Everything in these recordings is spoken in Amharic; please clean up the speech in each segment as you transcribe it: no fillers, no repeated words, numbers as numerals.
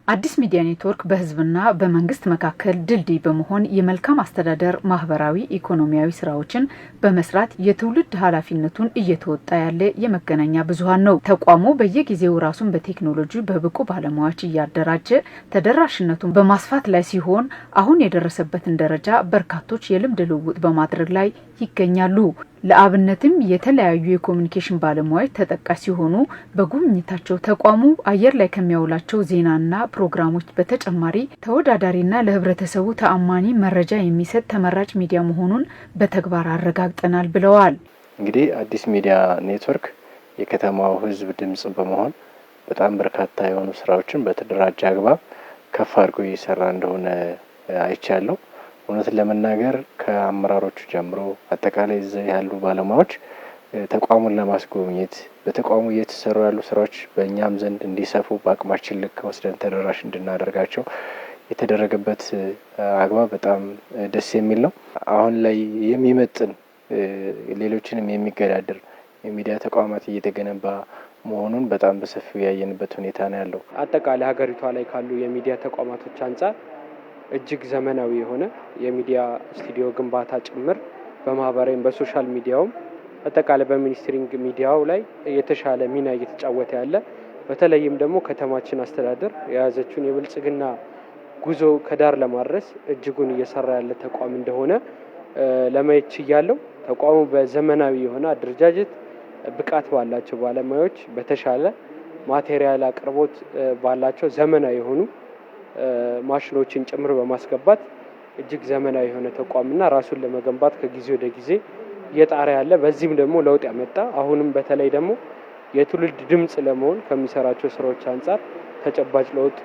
አዲስ ሚዲያ ኔትወርክ በህዝብና በመንግስት መካከል ድልድይ በመሆን የመልካም አስተዳደር ማህበራዊ ኢኮኖሚያዊ ስራዎችን በመስራት የትውልድ ኃላፊነቱን እየተወጣ ያለ የመገናኛ ብዙሃን ነው። ተቋሙ በየጊዜው ራሱን በቴክኖሎጂ በብቁ ባለሙያዎች እያደራጀ ተደራሽነቱን በማስፋት ላይ ሲሆን አሁን የደረሰበትን ደረጃ በርካቶች የልምድ ልውውጥ በማድረግ ላይ ይገኛሉ። ለአብነትም የተለያዩ የኮሙኒኬሽን ባለሙያዎች ተጠቃሽ ሲሆኑ በጉብኝታቸው ተቋሙ አየር ላይ ከሚያውላቸው ዜናና ፕሮግራሞች በተጨማሪ ተወዳዳሪና ለህብረተሰቡ ተአማኒ መረጃ የሚሰጥ ተመራጭ ሚዲያ መሆኑን በተግባር አረጋግጠናል ብለዋል። እንግዲህ አዲስ ሚዲያ ኔትወርክ የከተማው ህዝብ ድምጽ በመሆን በጣም በርካታ የሆኑ ስራዎችን በተደራጀ አግባብ ከፍ አድርጎ እየሰራ እንደሆነ አይቻለሁ። እውነት ለመናገር ከአመራሮቹ ጀምሮ አጠቃላይ እዚህ ያሉ ባለሙያዎች ተቋሙን ለማስጎብኘት በተቋሙ እየተሰሩ ያሉ ስራዎች በእኛም ዘንድ እንዲሰፉ በአቅማችን ልክ ወስደን ተደራሽ እንድናደርጋቸው የተደረገበት አግባብ በጣም ደስ የሚል ነው። አሁን ላይ የሚመጥን ሌሎችንም የሚገዳደር የሚዲያ ተቋማት እየተገነባ መሆኑን በጣም በሰፊው ያየንበት ሁኔታ ነው ያለው። አጠቃላይ ሀገሪቷ ላይ ካሉ የሚዲያ ተቋማቶች አንጻር እጅግ ዘመናዊ የሆነ የሚዲያ ስቱዲዮ ግንባታ ጭምር በማህበራዊም በሶሻል ሚዲያውም አጠቃላይ በሚኒስትሪንግ ሚዲያው ላይ የተሻለ ሚና እየተጫወተ ያለ በተለይም ደግሞ ከተማችን አስተዳደር የያዘችውን የብልጽግና ጉዞ ከዳር ለማድረስ እጅጉን እየሰራ ያለ ተቋም እንደሆነ ለማየት ችያለሁ። ተቋሙ በዘመናዊ የሆነ አደረጃጀት ብቃት ባላቸው ባለሙያዎች በተሻለ ማቴሪያል አቅርቦት ባላቸው ዘመናዊ የሆኑ ማሽኖችን ጭምር በማስገባት እጅግ ዘመናዊ የሆነ ተቋምና ራሱን ለመገንባት ከጊዜ ወደ ጊዜ እየጣረ ያለ በዚህም ደግሞ ለውጥ ያመጣ አሁንም በተለይ ደግሞ የትውልድ ድምጽ ለመሆን ከሚሰራቸው ስራዎች አንጻር ተጨባጭ ለውጥ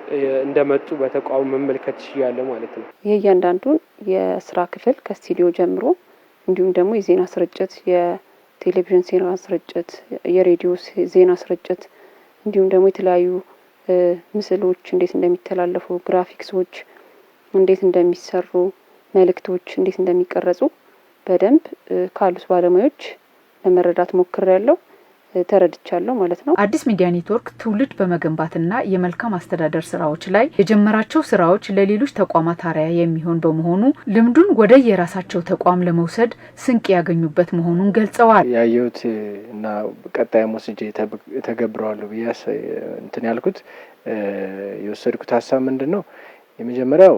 እንደመጡ በተቋሙ መመልከት ይችላል ማለት ነው። የእያንዳንዱን የስራ ክፍል ከስቱዲዮ ጀምሮ እንዲሁም ደግሞ የዜና ስርጭት፣ የቴሌቪዥን ዜና ስርጭት፣ የሬዲዮ ዜና ስርጭት እንዲሁም ደግሞ የተለያዩ ምስሎች እንዴት እንደሚተላለፉ፣ ግራፊክሶች እንዴት እንደሚሰሩ፣ መልእክቶች እንዴት እንደሚቀረጹ በደንብ ካሉት ባለሙያዎች ለመረዳት ሞክሬያለሁ፣ ተረድቻለሁ ማለት ነው። አዲስ ሚዲያ ኔትወርክ ትውልድ በመገንባትና የመልካም አስተዳደር ስራዎች ላይ የጀመራቸው ስራዎች ለሌሎች ተቋማት አርአያ የሚሆን በመሆኑ ልምዱን ወደ የራሳቸው ተቋም ለመውሰድ ስንቅ ያገኙበት መሆኑን ገልጸዋል። ያየሁት እና ቀጣይ ወስጄ ተገብረዋለሁ ብያስ እንትን ያልኩት የወሰድኩት ሀሳብ ምንድነው? የመጀመሪያው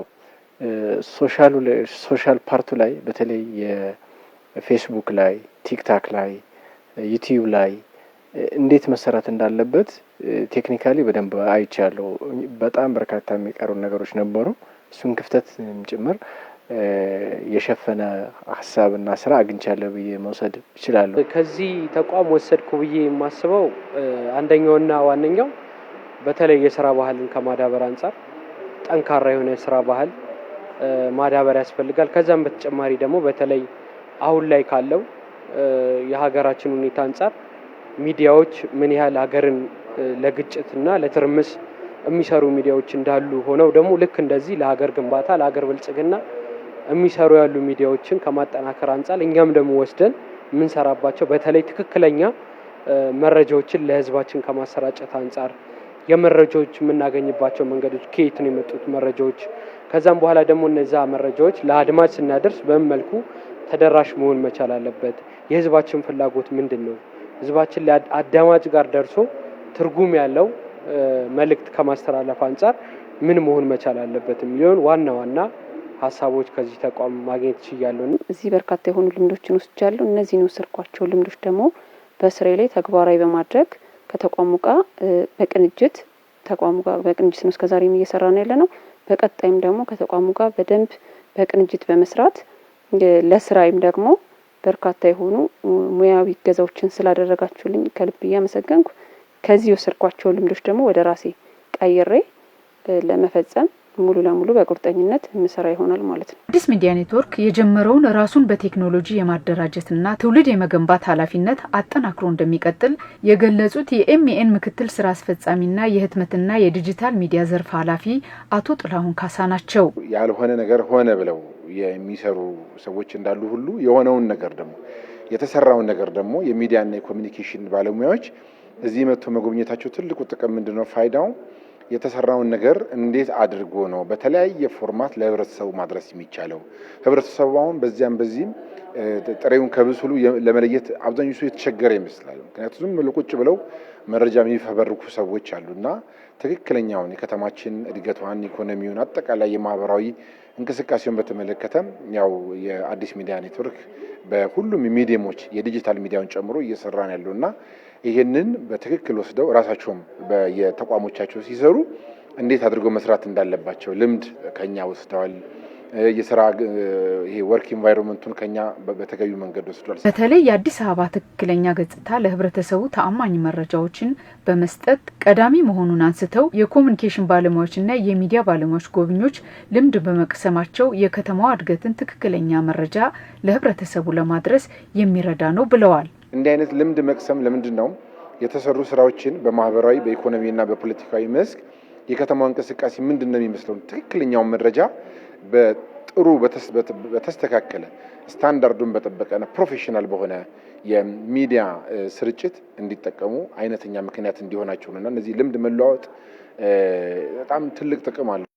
ሶሻል ፓርቱ ላይ በተለይ የፌስቡክ ላይ፣ ቲክታክ ላይ፣ ዩቲዩብ ላይ እንዴት መሰራት እንዳለበት ቴክኒካሊ በደንብ አይቻለሁ። በጣም በርካታ የሚቀሩ ነገሮች ነበሩ። እሱን ክፍተት ጭምር የሸፈነ ሀሳብና ስራ አግኝቻለሁ ብዬ መውሰድ እችላለሁ። ከዚህ ተቋም ወሰድኩ ብዬ የማስበው አንደኛውና ዋነኛው በተለይ የስራ ባህልን ከማዳበር አንጻር ጠንካራ የሆነ የስራ ባህል ማዳበር ያስፈልጋል። ከዛም በተጨማሪ ደግሞ በተለይ አሁን ላይ ካለው የሀገራችን ሁኔታ አንጻር ሚዲያዎች ምን ያህል ሀገርን ለግጭትና ለትርምስ የሚሰሩ ሚዲያዎች እንዳሉ ሆነው ደግሞ ልክ እንደዚህ ለሀገር ግንባታ ለሀገር ብልጽግና የሚሰሩ ያሉ ሚዲያዎችን ከማጠናከር አንጻር እኛም ደግሞ ወስደን የምንሰራባቸው በተለይ ትክክለኛ መረጃዎችን ለህዝባችን ከማሰራጨት አንጻር የመረጃዎች የምናገኝባቸው መንገዶች ከየት ነው የመጡት መረጃዎች፣ ከዛም በኋላ ደግሞ እነዛ መረጃዎች ለአድማጭ ስናደርስ በምን መልኩ ተደራሽ መሆን መቻል አለበት፣ የህዝባችን ፍላጎት ምንድነው፣ ህዝባችን ለአዳማጭ ጋር ደርሶ ትርጉም ያለው መልእክት ከማስተላለፍ አንጻር ምን መሆን መቻል አለበት የሚለውን ዋና ዋና ሀሳቦች ከዚህ ተቋም ማግኘት ይችላል። እዚህ በርካታ የሆኑ ልምዶችን ወስጃለሁ። እነዚህን የወሰድኳቸው ልምዶች ደግሞ በስራዬ ላይ ተግባራዊ በማድረግ ከተቋሙ ጋር በቅንጅት ነው እስከዛሬም እየሰራን ያለነው። በቀጣይም ደግሞ ከተቋሙ ጋር በደንብ በቅንጅት በመስራት ለስራዬም ደግሞ በርካታ የሆኑ ሙያዊ እገዛዎችን ስላደረጋችሁልኝ ከልብ እያመሰገንኩ ከዚህ የወሰድኳቸው ልምዶች ደግሞ ወደ ራሴ ቀይሬ ለመፈጸም ሙሉ ለሙሉ በቁርጠኝነት የምሰራ ይሆናል ማለት ነው። አዲስ ሚዲያ ኔትወርክ የጀመረውን ራሱን በቴክኖሎጂ የማደራጀትና ትውልድ የመገንባት ኃላፊነት አጠናክሮ እንደሚቀጥል የገለጹት የኤምኤን ምክትል ስራ አስፈጻሚና የህትመትና የዲጂታል ሚዲያ ዘርፍ ኃላፊ አቶ ጥላሁን ካሳ ናቸው። ያልሆነ ነገር ሆነ ብለው የሚሰሩ ሰዎች እንዳሉ ሁሉ የሆነውን ነገር ደግሞ የተሰራውን ነገር ደግሞ የሚዲያና የኮሙኒኬሽን ባለሙያዎች እዚህ መጥቶ መጎብኘታቸው ትልቁ ጥቅም ምንድነው? ፋይዳው የተሰራውን ነገር እንዴት አድርጎ ነው በተለያየ ፎርማት ለህብረተሰቡ ማድረስ የሚቻለው? ህብረተሰቡ አሁን በዚህም ጥሬውን ከብስሉ ለመለየት አብዛኛው ሰው የተቸገረ ይመስላል። ምክንያቱም ዝም ብለው ቁጭ ብለው መረጃ የሚፈበርኩ ሰዎች አሉና ትክክለኛውን የከተማችን እድገቷን፣ ኢኮኖሚውን፣ አጠቃላይ የማህበራዊ እንቅስቃሴውን በተመለከተ ያው የአዲስ ሚዲያ ኔትወርክ በሁሉም ሚዲየሞች የዲጂታል ሚዲያውን ጨምሮ እየሰራን ያለውና ይሄንን በትክክል ወስደው ራሳቸውም በየተቋሞቻቸው ሲሰሩ እንዴት አድርገው መስራት እንዳለባቸው ልምድ ከኛ ወስደዋል። የስራ ይሄ ወርክ ኢንቫይሮንመንቱን ከኛ በተገቢው መንገድ ወስዷል። በተለይ የአዲስ አበባ ትክክለኛ ገጽታ ለህብረተሰቡ ተአማኝ መረጃዎችን በመስጠት ቀዳሚ መሆኑን አንስተው የኮሙኒኬሽን ባለሙያዎችና የሚዲያ ባለሙያዎች ጎብኞች ልምድ በመቅሰማቸው የከተማዋ እድገትን ትክክለኛ መረጃ ለህብረተሰቡ ለማድረስ የሚረዳ ነው ብለዋል። እንዲህ አይነት ልምድ መቅሰም ለምንድን ነው የተሰሩ ስራዎችን በማህበራዊ በኢኮኖሚና በፖለቲካዊ መስክ የከተማው እንቅስቃሴ ምንድነው የሚመስለው ትክክለኛው መረጃ በጥሩ በተስተካከለ ስታንዳርዱን በጠበቀና ፕሮፌሽናል በሆነ የሚዲያ ስርጭት እንዲጠቀሙ አይነተኛ ምክንያት እንዲሆናቸው ነውና እነዚህ ልምድ መለዋወጥ በጣም ትልቅ ጥቅም አለው።